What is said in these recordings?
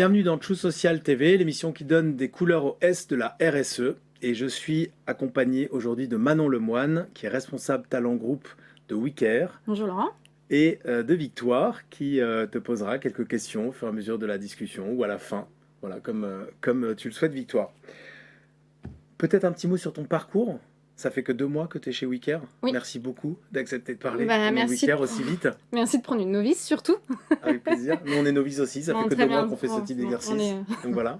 Bienvenue dans True Social TV, l'émission qui donne des couleurs au S de la RSE. Et je suis accompagné aujourd'hui de Manon Lemoine, qui est responsable talent groupe de WeCare. Bonjour Laurent. Et de Victoire, qui te posera quelques questions au fur et à mesure de la discussion ou à la fin. Voilà, comme tu le souhaites, Victoire. Peut-être un petit mot sur ton parcours. Ça fait que 2 mois que tu es chez WeCare. Oui. Merci beaucoup d'accepter de parler Merci WeCare aussi vite. Merci de prendre une novice surtout. Avec plaisir. Nous, on est novices aussi. Ça fait que 2 mois qu'on fait ce type d'exercice. Donc voilà,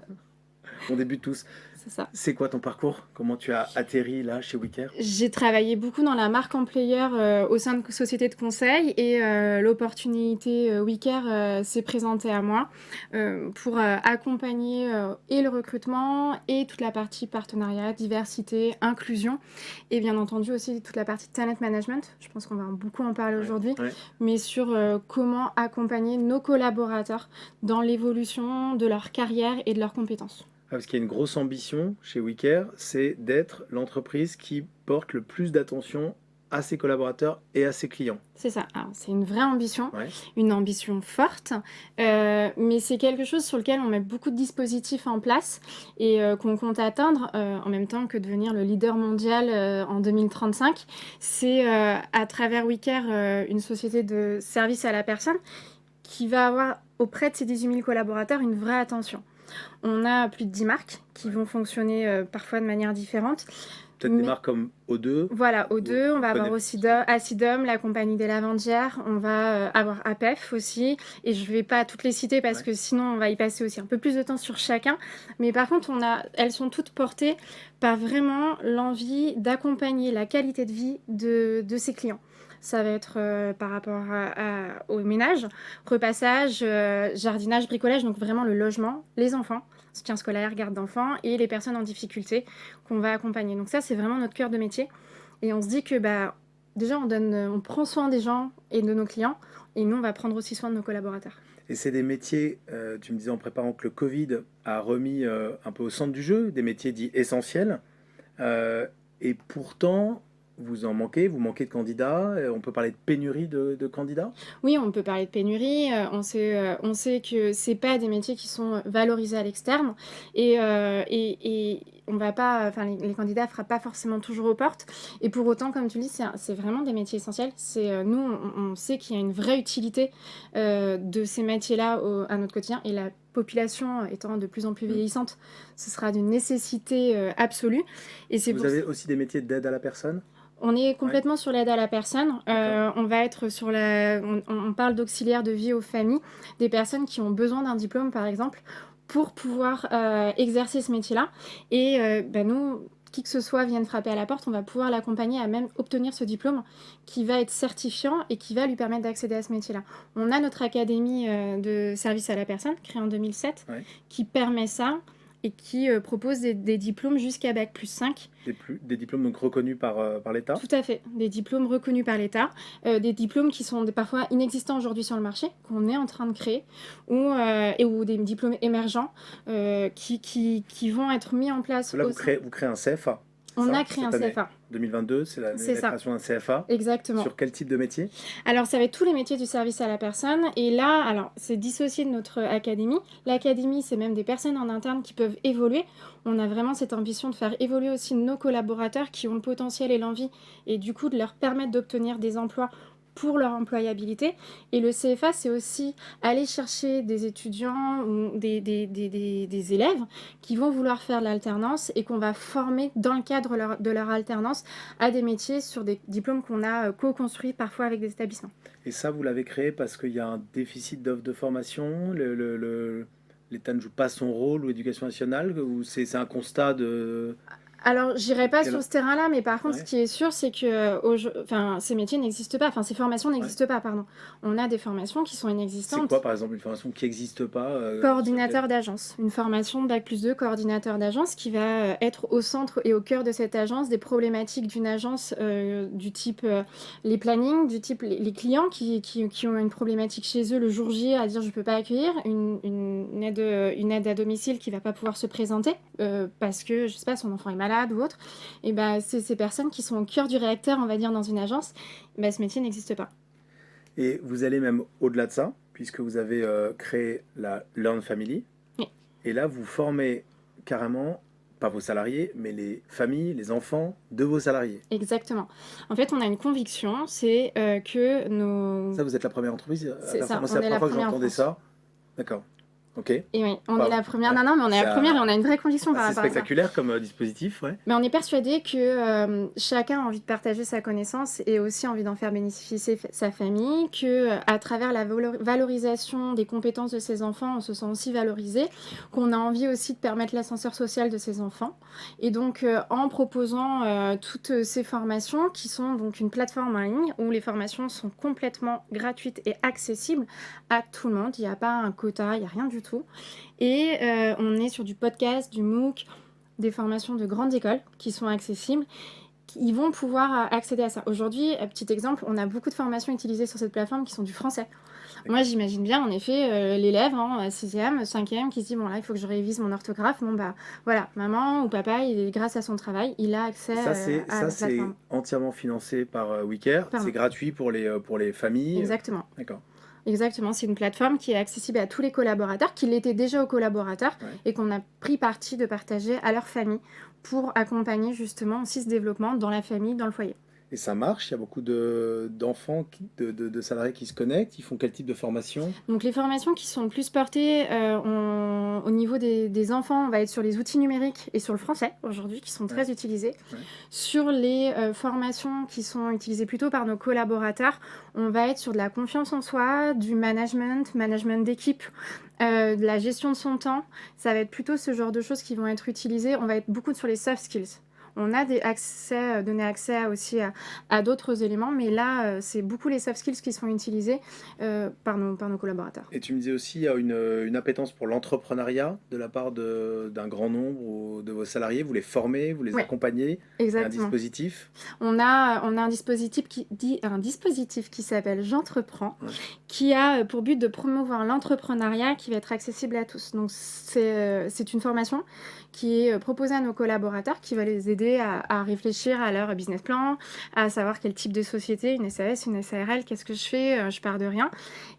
on débute tous. C'est ça. C'est quoi ton parcours? Comment tu as atterri là chez WeCare? J'ai travaillé beaucoup dans la marque employeur au sein de sociétés de conseil et l'opportunité WeCare s'est présentée à moi pour accompagner et le recrutement et toute la partie partenariat, diversité, inclusion et bien entendu aussi toute la partie talent management. Je pense qu'on va beaucoup en parler aujourd'hui, mais sur comment accompagner nos collaborateurs dans l'évolution de leur carrière et de leurs compétences. Parce qu'il y a une grosse ambition chez WeCare, c'est d'être l'entreprise qui porte le plus d'attention à ses collaborateurs et à ses clients. C'est ça. Alors, c'est une vraie ambition, une ambition forte, mais c'est quelque chose sur lequel on met beaucoup de dispositifs en place et qu'on compte atteindre en même temps que devenir le leader mondial en 2035. C'est à travers WeCare une société de service à la personne qui va avoir auprès de ses 18 000 collaborateurs une vraie attention. On a plus de 10 marques qui vont fonctionner parfois de manière différente. Peut-être des marques comme O2. Voilà, O2, on va avoir aussi Acidum, la compagnie des lavandières, on va avoir APEF aussi, et je ne vais pas toutes les citer parce que sinon on va y passer aussi un peu plus de temps sur chacun, mais par contre elles sont toutes portées par vraiment l'envie d'accompagner la qualité de vie de ses clients. Ça va être par rapport au ménage, repassage, jardinage, bricolage, donc vraiment le logement, les enfants, soutien scolaire, garde d'enfants et les personnes en difficulté qu'on va accompagner. Donc ça, c'est vraiment notre cœur de métier. Et on se dit que déjà, on prend soin des gens et de nos clients et nous, on va prendre aussi soin de nos collaborateurs. Et c'est des métiers, tu me disais en préparant que le Covid a remis un peu au centre du jeu, des métiers dits essentiels. Et pourtant... vous manquez de candidats, on peut parler de pénurie de candidats? Oui, on peut parler de pénurie, on sait que c'est pas des métiers qui sont valorisés à l'externe et on va pas, enfin les candidats frappent pas forcément toujours aux portes et pour autant, comme tu le dis, c'est vraiment des métiers essentiels. Nous, on sait qu'il y a une vraie utilité de ces métiers-là à notre quotidien et la population étant de plus en plus vieillissante, ce sera d'une nécessité absolue. Et vous avez aussi des métiers d'aide à la personne? On est complètement sur l'aide à la personne. On va être sur on parle d'auxiliaire de vie aux familles, des personnes qui ont besoin d'un diplôme, par exemple, pour pouvoir exercer ce métier-là. Et nous, qui que ce soit vienne frapper à la porte, on va pouvoir l'accompagner à même obtenir ce diplôme qui va être certifiant et qui va lui permettre d'accéder à ce métier-là. On a notre académie de service à la personne, créée en 2007, qui permet ça et qui propose des diplômes jusqu'à Bac+5. Des diplômes donc reconnus par l'État? Tout à fait, des diplômes reconnus par l'État, des diplômes qui sont parfois inexistants aujourd'hui sur le marché, qu'on est en train de créer, ou des diplômes émergents qui vont être mis en place. Là, vous créez un CFA? On a créé un CFA. 2022, c'est la création d'un CFA. Exactement. Sur quel type de métier? Alors, ça va être tous les métiers du service à la personne. Et là, alors, c'est dissocié de notre académie. L'académie, c'est même des personnes en interne qui peuvent évoluer. On a vraiment cette ambition de faire évoluer aussi nos collaborateurs qui ont le potentiel et l'envie, et du coup, de leur permettre d'obtenir des emplois pour leur employabilité. Et le CFA, c'est aussi aller chercher des étudiants ou des élèves qui vont vouloir faire de l'alternance et qu'on va former dans le cadre de leur alternance à des métiers sur des diplômes qu'on a co-construits parfois avec des établissements. Et ça, vous l'avez créé parce qu'il y a un déficit d'offres de formation, l'État ne joue pas son rôle, ou l'éducation nationale, ou c'est un constat de... Alors, j'irai pas sur ce terrain-là, mais par contre, ce qui est sûr, c'est que ces métiers n'existent pas, ces formations n'existent pas, pardon. On a des formations qui sont inexistantes. C'est quoi, par exemple, une formation qui n'existe pas Coordinateur d'agence. Une formation Bac+2, coordinateur d'agence, qui va être au centre et au cœur de cette agence des problématiques d'une agence du type les plannings, du type les clients qui ont une problématique chez eux le jour J à dire je peux pas accueillir, une aide à domicile qui va pas pouvoir se présenter parce que, je sais pas, son enfant est malade ou autre, et c'est ces personnes qui sont au cœur du réacteur, on va dire, dans une agence, ce métier n'existe pas. Et vous allez même au-delà de ça, puisque vous avez créé la Learn Family. Et là, vous formez carrément, pas vos salariés, mais les familles, les enfants de vos salariés. Exactement. En fait, on a une conviction, c'est que nos... Ça, vous êtes la première entreprise à C'est faire ça? ça, Moi, c'est on la est première la fois que première en j'entendais France. ça. D'accord. Ok. Et oui, on est Pardon. la première. Ouais. Non, mais on est C'est la première et on a une vraie conviction par assez rapport à ça. spectaculaire comme dispositif, ouais. Mais on est persuadé que chacun a envie de partager sa connaissance et aussi envie d'en faire bénéficier sa famille, que à travers la valorisation des compétences de ses enfants, on se sent aussi valorisé, qu'on a envie aussi de permettre l'ascenseur social de ses enfants. Et donc, en proposant toutes ces formations, qui sont donc une plateforme en ligne où les formations sont complètement gratuites et accessibles à tout le monde. Il n'y a pas un quota, il n'y a rien du tout. Et on est sur du podcast, du MOOC, des formations de grandes écoles qui sont accessibles, ils vont pouvoir accéder à ça. Aujourd'hui, petit exemple, on a beaucoup de formations utilisées sur cette plateforme qui sont du français. Moi, j'imagine bien, en effet, l'élève, 6e, 5e, qui se dit, bon là, il faut que je révise mon orthographe. Bon, bah voilà, maman ou papa, grâce à son travail, il a accès à la Ça, c'est plateforme. entièrement financé par WeCare. Pardon. C'est gratuit pour les familles. Exactement. D'accord. Exactement, c'est une plateforme qui est accessible à tous les collaborateurs, qui l'était déjà aux collaborateurs, Ouais. et qu'on a pris parti de partager à leur famille pour accompagner justement aussi ce développement dans la famille, dans le foyer. Et ça marche, il y a beaucoup d'enfants, de salariés qui se connectent. Ils font quel type de formation? Donc les formations qui sont le plus portées au niveau des enfants, on va être sur les outils numériques et sur le français aujourd'hui, qui sont très utilisés. Ouais. Sur les formations qui sont utilisées plutôt par nos collaborateurs, on va être sur de la confiance en soi, du management d'équipe, de la gestion de son temps. Ça va être plutôt ce genre de choses qui vont être utilisées. On va être beaucoup sur les soft skills. On a donné accès aussi à d'autres éléments, mais là, c'est beaucoup les soft skills qui sont utilisés par nos collaborateurs. Et tu me disais aussi, il y a une appétence pour l'entrepreneuriat de la part d'un grand nombre de vos salariés. Vous les formez, vous les accompagnez. Exactement. Un dispositif. On a un dispositif qui s'appelle J'entreprends, qui a pour but de promouvoir l'entrepreneuriat qui va être accessible à tous. Donc, c'est une formation qui est proposée à nos collaborateurs, qui va les aider à réfléchir à leur business plan, à savoir quel type de société, une SAS, une SARL, qu'est-ce que je fais, je pars de rien.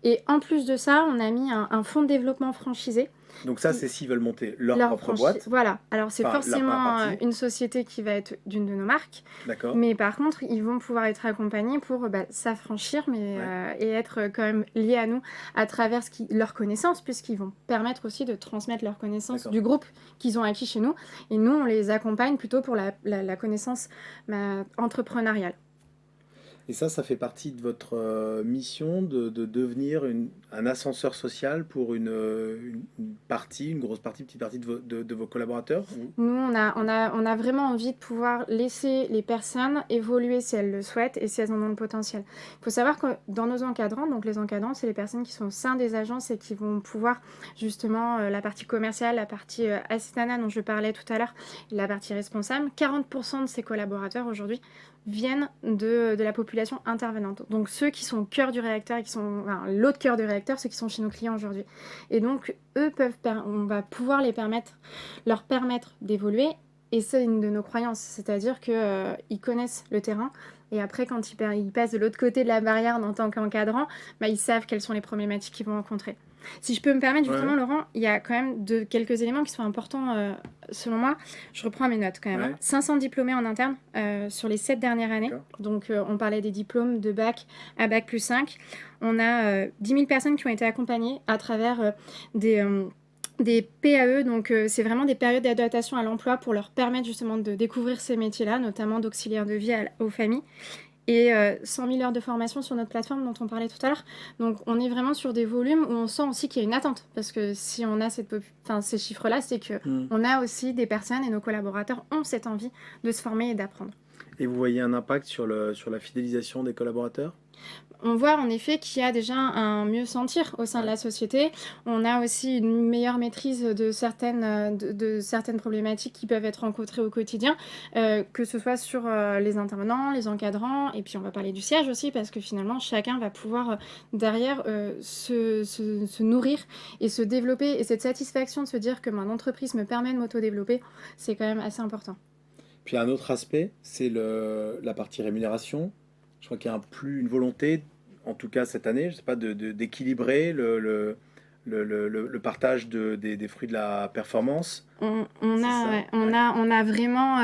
Et en plus de ça, on a mis un fonds de développement franchisé. Donc ça, c'est s'ils veulent monter leur propre boîte. Voilà. Alors, c'est forcément une société qui va être d'une de nos marques. D'accord. Mais par contre, ils vont pouvoir être accompagnés pour s'affranchir et être quand même liés à nous à travers leurs connaissances, puisqu'ils vont permettre aussi de transmettre leurs connaissances du groupe qu'ils ont acquis chez nous. Et nous, on les accompagne plutôt pour la connaissance entrepreneuriale. Et ça fait partie de votre mission de devenir un ascenseur social pour une grosse partie, petite partie de vos collaborateurs? Nous, on a vraiment envie de pouvoir laisser les personnes évoluer si elles le souhaitent et si elles en ont le potentiel. Il faut savoir que dans nos encadrants, donc les encadrants, c'est les personnes qui sont au sein des agences et qui vont pouvoir justement la partie commerciale, la partie assistana dont je parlais tout à l'heure, la partie responsable. 40% de ces collaborateurs aujourd'hui viennent de la population intervenante. Donc ceux qui sont au cœur du réacteur et qui sont l'autre cœur du réacteur, ceux qui sont chez nos clients aujourd'hui. Et donc eux on va pouvoir leur permettre d'évoluer. Et c'est une de nos croyances, c'est-à-dire qu'ils connaissent le terrain. Et après, quand ils passent de l'autre côté de la barrière en tant qu'encadrant, ils savent quelles sont les problématiques qu'ils vont rencontrer. Si je peux me permettre, justement, Laurent, il y a quand même quelques éléments qui sont importants, selon moi. Je reprends mes notes, quand même. 500 diplômés en interne sur les 7 dernières années. Donc, on parlait des diplômes de bac à bac plus 5. On a 10 000 personnes qui ont été accompagnées à travers des PAE, donc c'est vraiment des périodes d'adaptation à l'emploi pour leur permettre justement de découvrir ces métiers-là, notamment d'auxiliaire de vie aux familles. Et 100 000 heures de formation sur notre plateforme dont on parlait tout à l'heure. Donc on est vraiment sur des volumes où on sent aussi qu'il y a une attente. Parce que si on a ces chiffres-là, c'est qu'on a aussi des personnes et nos collaborateurs ont cette envie de se former et d'apprendre. Et vous voyez un impact sur la fidélisation des collaborateurs ? On voit en effet qu'il y a déjà un mieux sentir au sein de la société. On a aussi une meilleure maîtrise de certaines problématiques qui peuvent être rencontrées au quotidien, que ce soit sur les intervenants, les encadrants, et puis on va parler du siège aussi, parce que finalement, chacun va pouvoir derrière se nourrir et se développer. Et cette satisfaction de se dire que mon entreprise me permet de m'auto-développer, c'est quand même assez important. Puis un autre aspect, c'est la partie rémunération. Je crois qu'il y a une volonté, en tout cas cette année, je sais pas, d'équilibrer le partage des fruits de la performance. On C'est a, ça? ouais, Ouais. on a vraiment.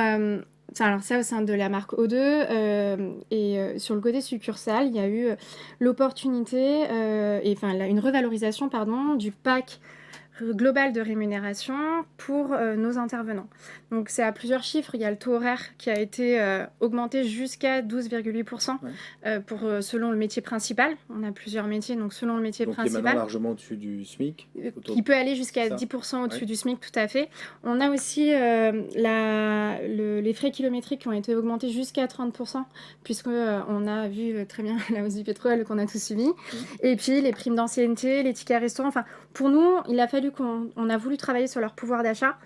Alors, ça, au sein de la marque O2, sur le côté succursale, il y a eu l'opportunité, une revalorisation, pardon, du pack global de rémunération pour nos intervenants. Donc, c'est à plusieurs chiffres. Il y a le taux horaire qui a été augmenté jusqu'à 12,8% selon le métier principal. On a plusieurs métiers, donc selon le métier Donc, qui est maintenant principal. largement au-dessus du SMIC. Qui peut aller jusqu'à Ça. 10% au-dessus Ouais. du SMIC, tout à fait. On a aussi les frais kilométriques qui ont été augmentés jusqu'à 30%, puisqu'on a vu très bien la hausse du pétrole qu'on a tous suivi. Et puis les primes d'ancienneté, les tickets restaurants. Enfin, pour nous, il a fallu qu'on a voulu travailler sur leur pouvoir d'achat.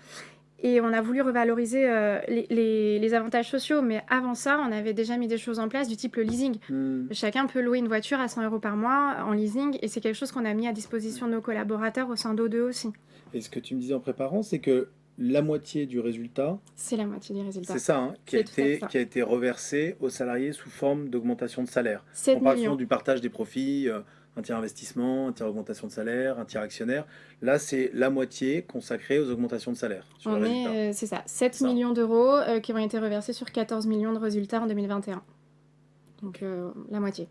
Et on a voulu revaloriser les avantages sociaux. Mais avant ça, on avait déjà mis des choses en place du type le leasing. Chacun peut louer une voiture à 100 € par mois en leasing. Et c'est quelque chose qu'on a mis à disposition de nos collaborateurs au sein d'O2 aussi. Et ce que tu me disais en préparant, c'est que la moitié du résultat, c'est la moitié des résultats. C'est ça, qui a été reversé aux salariés sous forme d'augmentation de salaire. 7 On parle millions. souvent du partage des profits, un tiers investissement, un tiers augmentation de salaire, un tiers actionnaire. Là, c'est la moitié consacrée aux augmentations de salaire sur le résultat. C'est ça, 7 millions d'euros qui ont été reversés sur 14 millions de résultats en 2021. Donc la moitié.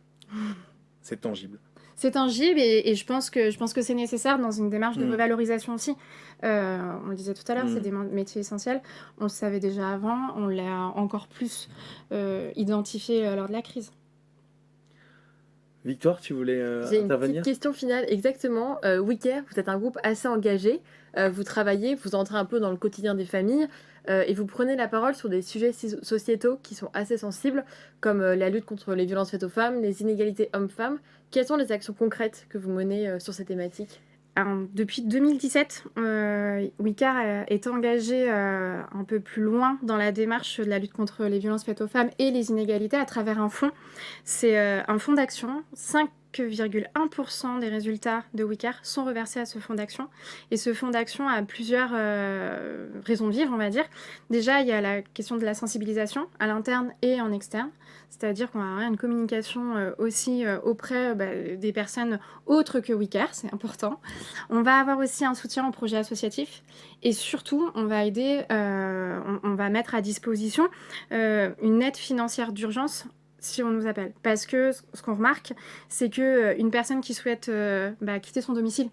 C'est tangible. C'est tangible et je pense que c'est nécessaire dans une démarche de revalorisation aussi. On le disait tout à l'heure, c'est des métiers essentiels. On le savait déjà avant, on l'a encore plus identifié lors de la crise. Victoire, tu voulais J'ai intervenir ? Une petite question finale, exactement. WeCare, vous êtes un groupe assez engagé. Vous travaillez, vous entrez un peu dans le quotidien des familles et vous prenez la parole sur des sujets sociétaux qui sont assez sensibles, comme la lutte contre les violences faites aux femmes, les inégalités hommes-femmes. Quelles sont les actions concrètes que vous menez sur ces thématiques ? Alors, depuis 2017, WeCare est engagé un peu plus loin dans la démarche de la lutte contre les violences faites aux femmes et les inégalités à travers un fonds. C'est un fonds d'action. 5,1% des résultats de WeCare sont reversés à ce fonds d'action. Et ce fonds d'action a plusieurs raisons de vivre, on va dire. Déjà, il y a la question de la sensibilisation à l'interne et en externe. C'est-à-dire qu'on va avoir une communication aussi auprès des personnes autres que WeCare, c'est important. On va avoir aussi un soutien aux projets associatifs. Et surtout, on va aider, on va mettre à disposition une aide financière d'urgence si on nous appelle. Parce que ce qu'on remarque, c'est qu'une personne qui souhaite quitter son domicile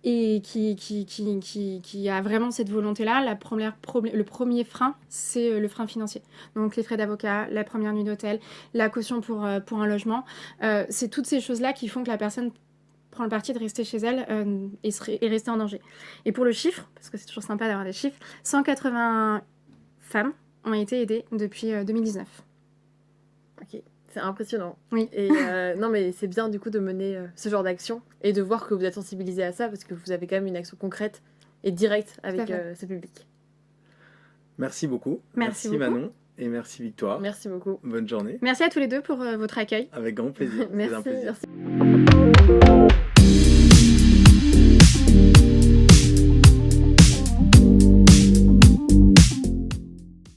et qui a vraiment cette volonté-là, le premier frein, c'est le frein financier. Donc les frais d'avocat, la première nuit d'hôtel, la caution pour un logement. C'est toutes ces choses-là qui font que la personne prend le parti de rester chez elle et rester en danger. Et pour le chiffre, parce que c'est toujours sympa d'avoir des chiffres, 180 femmes ont été aidées depuis 2019. Ok, c'est impressionnant. Oui. Et non, mais c'est bien du coup de mener ce genre d'action et de voir que vous êtes sensibilisé à ça parce que vous avez quand même une action concrète et directe avec ce public. Merci beaucoup. Merci beaucoup. Manon et merci Victoire. Merci beaucoup. Bonne journée. Merci à tous les deux pour votre accueil. Avec grand plaisir. Merci, C'est un plaisir. merci.